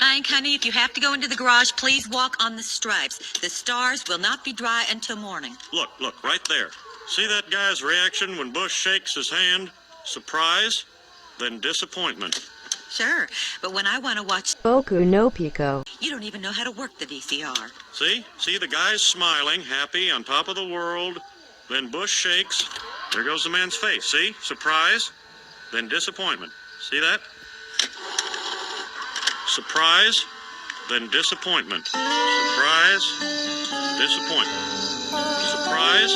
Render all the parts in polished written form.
Hank, honey, if you have to go into the garage, please walk on the stripes. The stars will not be dry until morning. Look, right there. See that guy's reaction when Bush shakes his hand? Surprise, then disappointment. Sure, but when I want to watch Boku no Pico, you don't even know how to work the VCR. See the guy's smiling, happy, on top of the world. Then Bush shakes. There goes the man's face. See? Surprise, then disappointment. See that? Surprise, then disappointment. Surprise, disappointment. Surprise,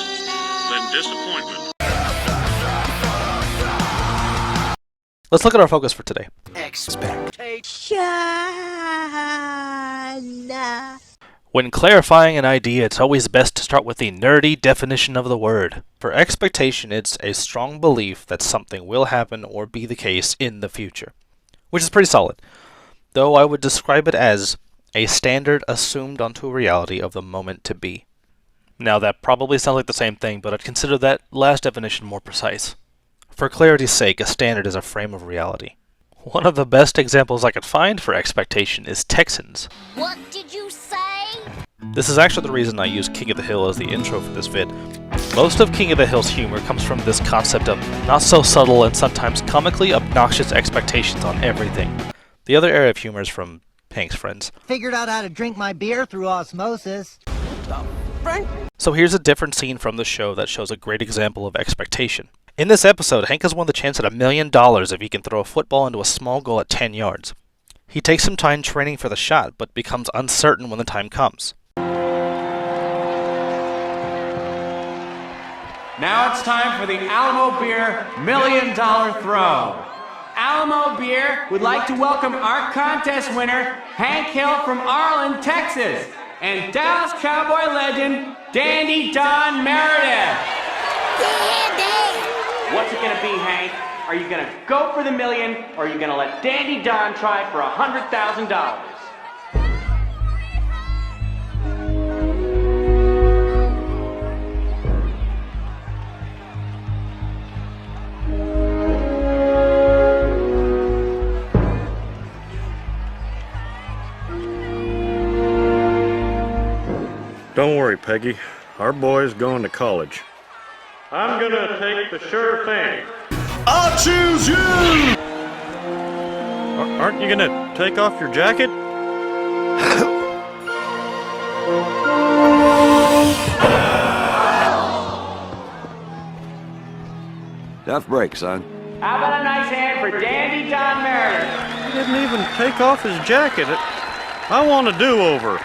then disappointment. Let's look at our focus for today. Expectation. When clarifying an idea, it's always best to start with the nerdy definition of the word. For expectation, it's a strong belief that something will happen or be the case in the future, which is pretty solid, though I would describe it as a standard assumed onto a reality of the moment to be. Now that probably sounds like the same thing, but I'd consider that last definition more precise. For clarity's sake, a standard is a frame of reality. One of the best examples I could find for expectation is Texans. What did you say? This is actually the reason I use King of the Hill as the intro for this vid. Most of King of the Hill's humor comes from this concept of not so subtle and sometimes comically obnoxious expectations on everything. The other area of humor is from Hank's friends. Figured out how to drink my beer through osmosis. So here's a different scene from the show that shows a great example of expectation. In this episode, Hank has won the chance at $1 million if he can throw a football into a small goal at 10 yards. He takes some time training for the shot, but becomes uncertain when the time comes. Now it's time for the Alamo Beer $1 Million Throw. Alamo Beer would like to welcome our contest winner, Hank Hill from Arlen, Texas, and Dallas Cowboy legend, Dandy Don Meredith. Yeah, Dad. What's it gonna be, Hank? Are you gonna go for the million, or are you gonna let Dandy Don try for $100,000? Don't worry, Peggy. Our boy's going to college. I'm gonna take the sure thing. I'll choose you! Aren't you gonna take off your jacket? Tough break, son. How about a nice hand for Dandy Don Meredith? He didn't even take off his jacket. I want a do-over.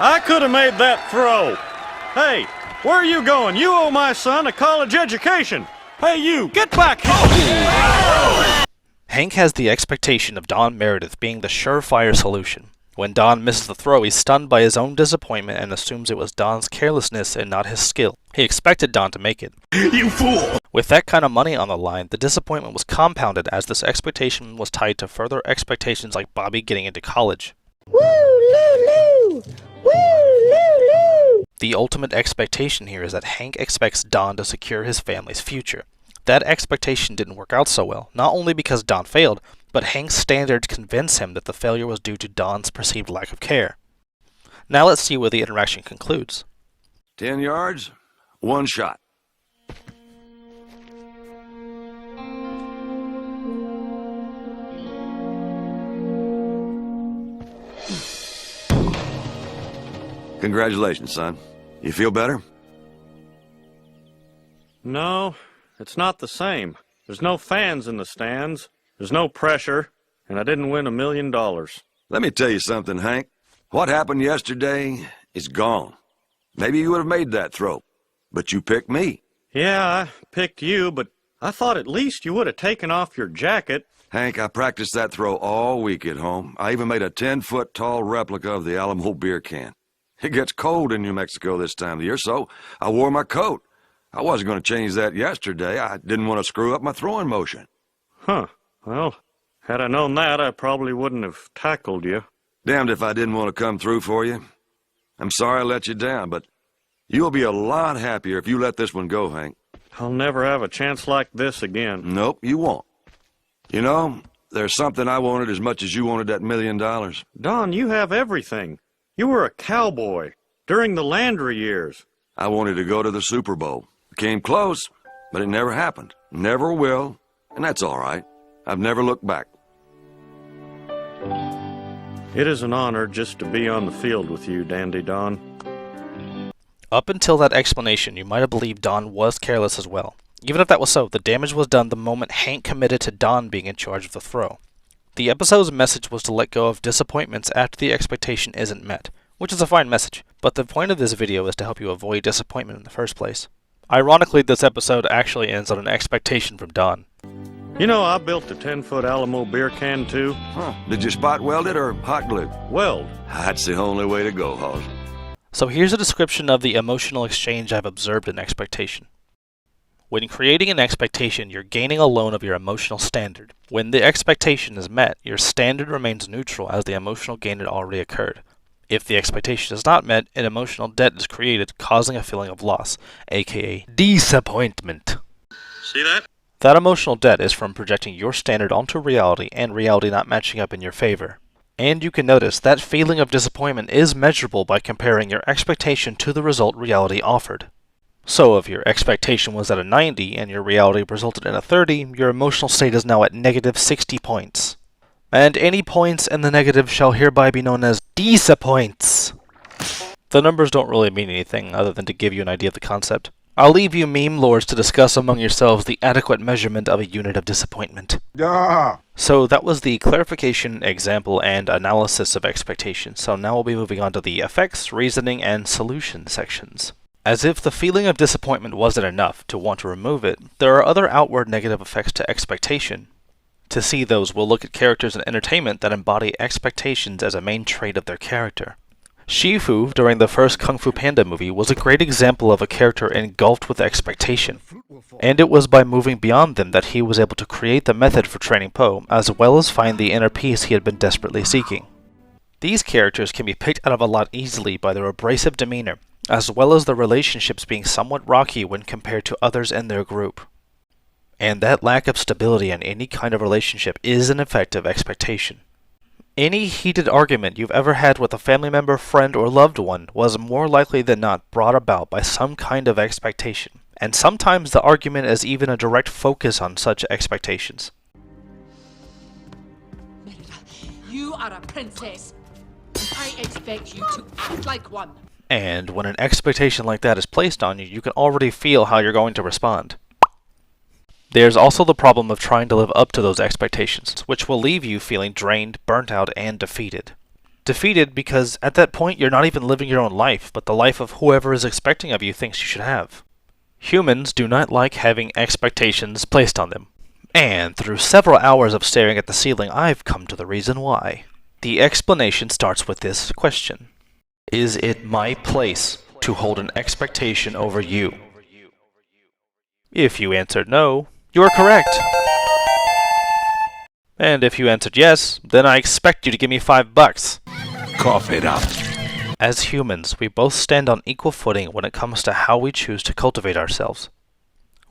I could have made that throw. Hey, where are you going? You owe my son a college education. Hey, you, get back here! Hank has the expectation of Don Meredith being the surefire solution. When Don misses the throw, he's stunned by his own disappointment and assumes it was Don's carelessness and not his skill. He expected Don to make it. You fool! With that kind of money on the line, the disappointment was compounded as this expectation was tied to further expectations like Bobby getting into college. Woo, loo, loo. Woo, loo, loo. The ultimate expectation here is that Hank expects Don to secure his family's future. That expectation didn't work out so well, not only because Don failed, but Hank's standards convince him that the failure was due to Don's perceived lack of care. Now let's see where the interaction concludes. 10 yards, one shot. Congratulations, son. You feel better? No, it's not the same. There's no fans in the stands. There's no pressure, and I didn't win $1 million. Let me tell you something, Hank. What happened yesterday is gone. Maybe you would have made that throw, but you picked me. Yeah, I picked you, but I thought at least you would have taken off your jacket. Hank, I practiced that throw all week at home. I even made a 10-foot tall replica of the Alamo beer can. It gets cold in New Mexico this time of the year, so I wore my coat. I wasn't going to change that yesterday. I didn't want to screw up my throwing motion. Huh. Well, had I known that, I probably wouldn't have tackled you. Damned if I didn't want to come through for you. I'm sorry I let you down, but you'll be a lot happier if you let this one go, Hank. I'll never have a chance like this again. Nope, you won't. You know, there's something I wanted as much as you wanted that $1 million. Don, you have everything. You were a cowboy during the Landry years. I wanted to go to the Super Bowl. Came close, but it never happened. Never will, and that's all right. I've never looked back. It is an honor just to be on the field with you, Dandy Don. Up until that explanation, you might have believed Don was careless as well. Even if that was so, the damage was done the moment Hank committed to Don being in charge of the throw. The episode's message was to let go of disappointments after the expectation isn't met, which is a fine message, but the point of this video is to help you avoid disappointment in the first place. Ironically, this episode actually ends on an expectation from Don. You know, I built the 10-foot Alamo beer can too. Huh. Did you spot weld it or hot glue? Weld. That's the only way to go, Hoss. So here's a description of the emotional exchange I've observed in expectation. When creating an expectation, you're gaining a loan of your emotional standard. When the expectation is met, your standard remains neutral as the emotional gain had already occurred. If the expectation is not met, an emotional debt is created, causing a feeling of loss, aka disappointment. See that? That emotional debt is from projecting your standard onto reality and reality not matching up in your favor. And you can notice that feeling of disappointment is measurable by comparing your expectation to the result reality offered. So if your expectation was at a 90 and your reality resulted in a 30, your emotional state is now at negative 60 points. And any points in the negative shall hereby be known as disappoints. The numbers don't really mean anything other than to give you an idea of the concept. I'll leave you meme lords to discuss among yourselves the adequate measurement of a unit of disappointment. So that was the clarification, example, and analysis of expectation. So now we'll be moving on to the effects, reasoning, and solution sections. As if the feeling of disappointment wasn't enough to want to remove it, there are other outward negative effects to expectation. To see those, we'll look at characters in entertainment that embody expectations as a main trait of their character. Shifu, during the first Kung Fu Panda movie, was a great example of a character engulfed with expectation. And it was by moving beyond them that he was able to create the method for training Po, as well as find the inner peace he had been desperately seeking. These characters can be picked out of a lot easily by their abrasive demeanor, as well as their relationships being somewhat rocky when compared to others in their group. And that lack of stability in any kind of relationship is an effect of expectation. Any heated argument you've ever had with a family member, friend, or loved one was more likely than not brought about by some kind of expectation, and sometimes the argument is even a direct focus on such expectations. You are a princess. I expect you to act like one. And when an expectation like that is placed on you, you can already feel how you're going to respond. There's also the problem of trying to live up to those expectations, which will leave you feeling drained, burnt out, and defeated. Defeated because at that point you're not even living your own life, but the life of whoever is expecting of you thinks you should have. Humans do not like having expectations placed on them. And through several hours of staring at the ceiling, I've come to the reason why. The explanation starts with this question. Is it my place to hold an expectation over you? If you answered no, you are correct. And if you answered yes, then I expect you to give me $5. Cough it up. As humans, we both stand on equal footing when it comes to how we choose to cultivate ourselves.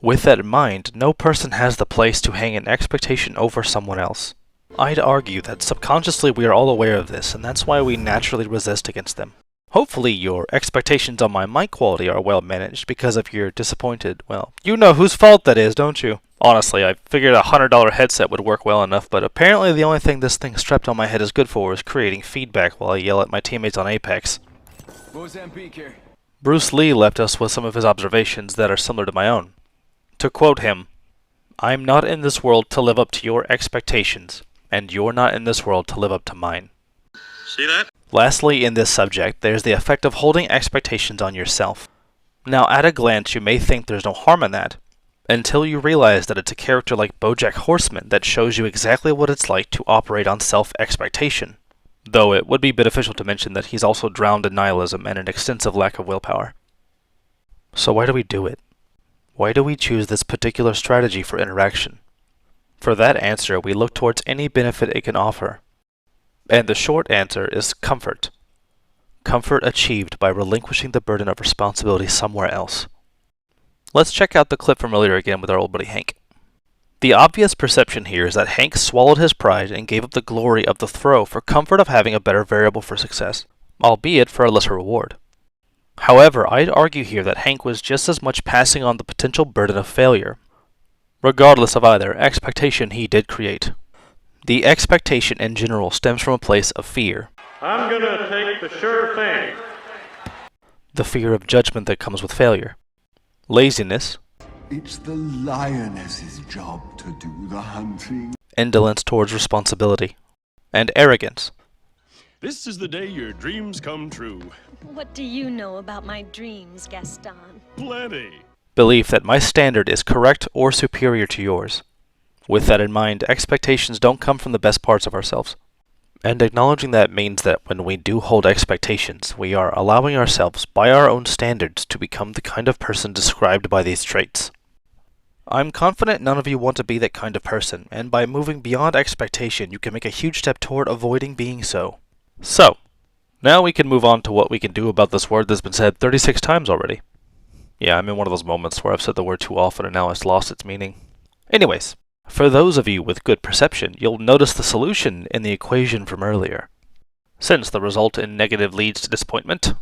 With that in mind, no person has the place to hang an expectation over someone else. I'd argue that subconsciously we are all aware of this, and that's why we naturally resist against them. Hopefully your expectations on my mic quality are well managed, because if you're disappointed, well, you know whose fault that is, don't you? Honestly, I figured a $100 headset would work well enough, but apparently the only thing this thing strapped on my head is good for is creating feedback while I yell at my teammates on Apex. Mozambique here. Bruce Lee left us with some of his observations that are similar to my own. To quote him, "I'm not in this world to live up to your expectations, and you're not in this world to live up to mine." See that? Lastly, in this subject, there's the effect of holding expectations on yourself. Now, at a glance, you may think there's no harm in that, until you realize that it's a character like BoJack Horseman that shows you exactly what it's like to operate on self-expectation. Though it would be beneficial to mention that he's also drowned in nihilism and an extensive lack of willpower. So why do we do it? Why do we choose this particular strategy for interaction? For that answer, we look towards any benefit it can offer. And the short answer is comfort. Comfort achieved by relinquishing the burden of responsibility somewhere else. Let's check out the clip from earlier again with our old buddy Hank. The obvious perception here is that Hank swallowed his pride and gave up the glory of the throw for comfort of having a better variable for success, albeit for a lesser reward. However, I'd argue here that Hank was just as much passing on the potential burden of failure. Regardless of either expectation he did create. The expectation in general stems from a place of fear. I'm gonna take the sure thing. The fear of judgment that comes with failure. Laziness. It's the lioness's job to do the hunting. Indolence towards responsibility. And arrogance. This is the day your dreams come true. What do you know about my dreams, Gaston? Plenty. Belief that my standard is correct or superior to yours. With that in mind, expectations don't come from the best parts of ourselves. And acknowledging that means that when we do hold expectations, we are allowing ourselves, by our own standards, to become the kind of person described by these traits. I'm confident none of you want to be that kind of person, and by moving beyond expectation, you can make a huge step toward avoiding being so. So, now we can move on to what we can do about this word that's been said 36 times already. Yeah, I'm in one of those moments where I've said the word too often and now it's lost its meaning. Anyways, for those of you with good perception, you'll notice the solution in the equation from earlier. Since the result in negative leads to disappointment,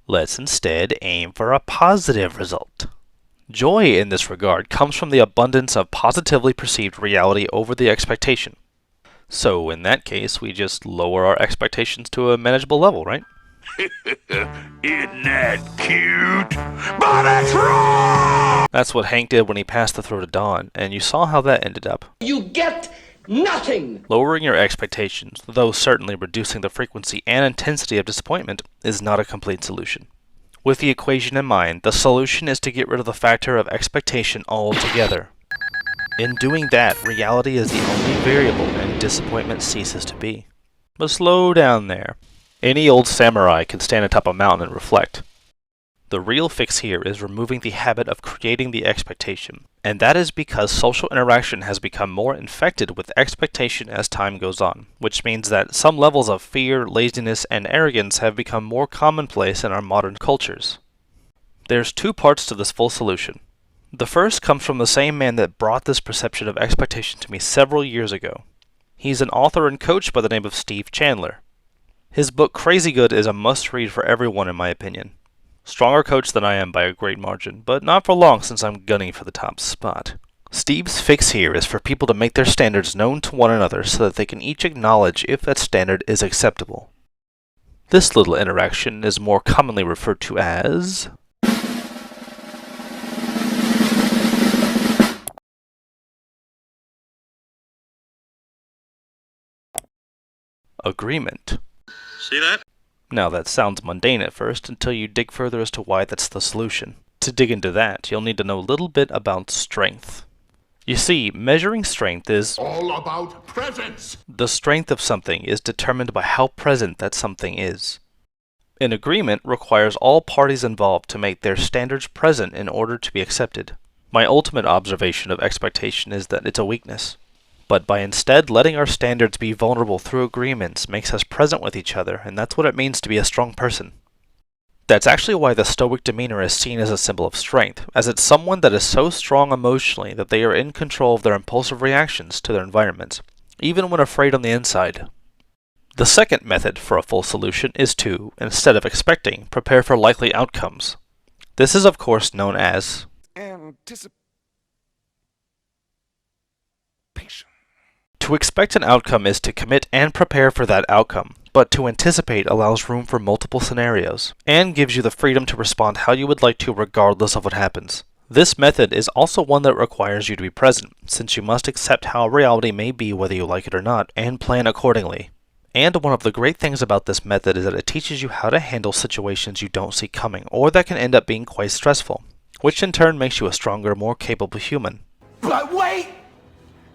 let's instead aim for a positive result. Joy in this regard comes from the abundance of positively perceived reality over the expectation. So in that case, we just lower our expectations to a manageable level, right? Isn't that cute? But it's wrong! That's what Hank did when he passed the throw to Dawn, and you saw how that ended up. You get nothing! Lowering your expectations, though certainly reducing the frequency and intensity of disappointment, is not a complete solution. With the equation in mind, the solution is to get rid of the factor of expectation altogether. In doing that, reality is the only variable and disappointment ceases to be. But slow down there. Any old samurai can stand atop a mountain and reflect. The real fix here is removing the habit of creating the expectation, and that is because social interaction has become more infected with expectation as time goes on, which means that some levels of fear, laziness, and arrogance have become more commonplace in our modern cultures. There's two parts to this full solution. The first comes from the same man that brought this perception of expectation to me several years ago. He's an author and coach by the name of Steve Chandler. His book Crazy Good is a must-read for everyone in my opinion. Stronger coach than I am by a great margin, but not for long since I'm gunning for the top spot. Steve's fix here is for people to make their standards known to one another so that they can each acknowledge if that standard is acceptable. This little interaction is more commonly referred to as agreement. See that? Now that sounds mundane at first until you dig further as to why that's the solution. To dig into that, you'll need to know a little bit about strength. You see, measuring strength is all about presence. The strength of something is determined by how present that something is. An agreement requires all parties involved to make their standards present in order to be accepted. My ultimate observation of expectation is that it's a weakness. But by instead letting our standards be vulnerable through agreements makes us present with each other, and that's what it means to be a strong person. That's actually why the stoic demeanor is seen as a symbol of strength, as it's someone that is so strong emotionally that they are in control of their impulsive reactions to their environment, even when afraid on the inside. The second method for a full solution is to, instead of expecting, prepare for likely outcomes. This is of course known as Anticipation. To expect an outcome is to commit and prepare for that outcome, but to anticipate allows room for multiple scenarios, and gives you the freedom to respond how you would like to regardless of what happens. This method is also one that requires you to be present, since you must accept how reality may be whether you like it or not, and plan accordingly. And one of the great things about this method is that it teaches you how to handle situations you don't see coming, or that can end up being quite stressful, which in turn makes you a stronger, more capable human. But wait!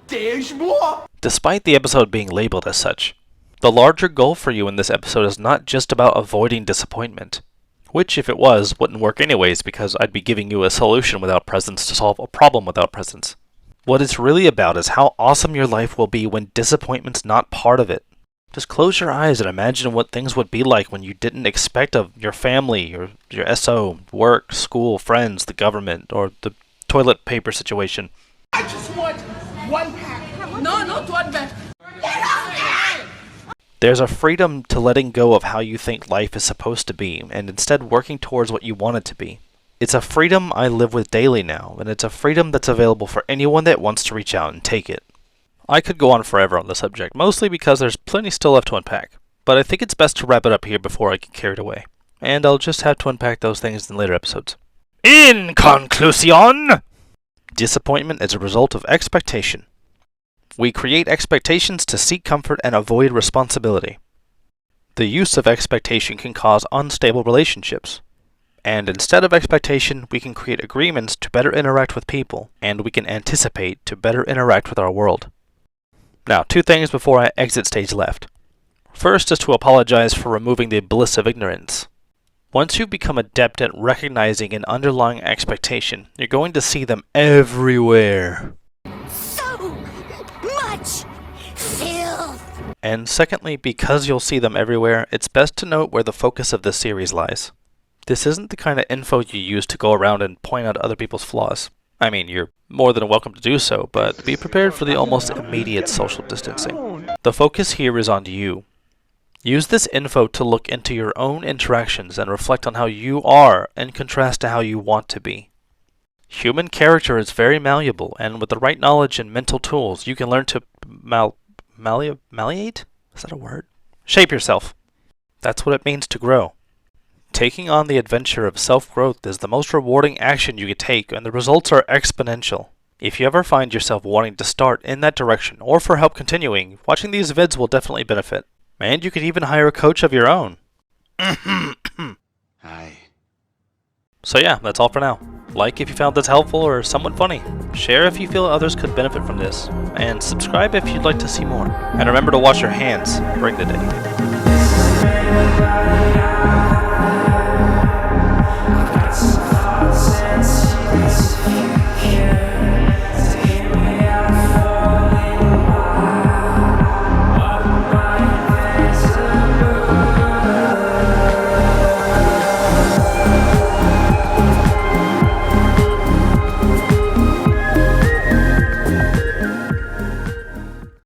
There's more! Despite the episode being labeled as such, the larger goal for you in this episode is not just about avoiding disappointment, which if it was, wouldn't work anyways because I'd be giving you a solution without presence to solve a problem without presence. What it's really about is how awesome your life will be when disappointment's not part of it. Just close your eyes and imagine what things would be like when you didn't expect of your family, your SO, work, school, friends, the government, or the toilet paper situation. I just want one pack. No, not one pack. There's a freedom to letting go of how you think life is supposed to be, and instead working towards what you want it to be. It's a freedom I live with daily now, and it's a freedom that's available for anyone that wants to reach out and take it. I could go on forever on the subject, mostly because there's plenty still left to unpack, but I think it's best to wrap it up here before I get carried away. And I'll just have to unpack those things in later episodes. In conclusion, disappointment is a result of expectation. We create expectations to seek comfort and avoid responsibility. The use of expectation can cause unstable relationships. And instead of expectation, we can create agreements to better interact with people, and we can anticipate to better interact with our world. Now, 2 things before I exit stage left. First is to apologize for removing the bliss of ignorance. Once you become adept at recognizing an underlying expectation, you're going to see them everywhere. So much filth. And secondly, because you'll see them everywhere, it's best to note where the focus of this series lies. This isn't the kind of info you use to go around and point out other people's flaws. I mean, you're more than welcome to do so, but be prepared for the almost immediate social distancing. The focus here is on you. Use this info to look into your own interactions and reflect on how you are in contrast to how you want to be. Human character is very malleable, and with the right knowledge and mental tools, you can learn to malleate? Is that a word? Shape yourself. That's what it means to grow. Taking on the adventure of self-growth is the most rewarding action you can take, and the results are exponential. If you ever find yourself wanting to start in that direction, or for help continuing, watching these vids will definitely benefit. And you could even hire a coach of your own. Aye. So yeah, that's all for now. Like if you found this helpful or somewhat funny. Share if you feel others could benefit from this. And subscribe if you'd like to see more. And remember to wash your hands during the day.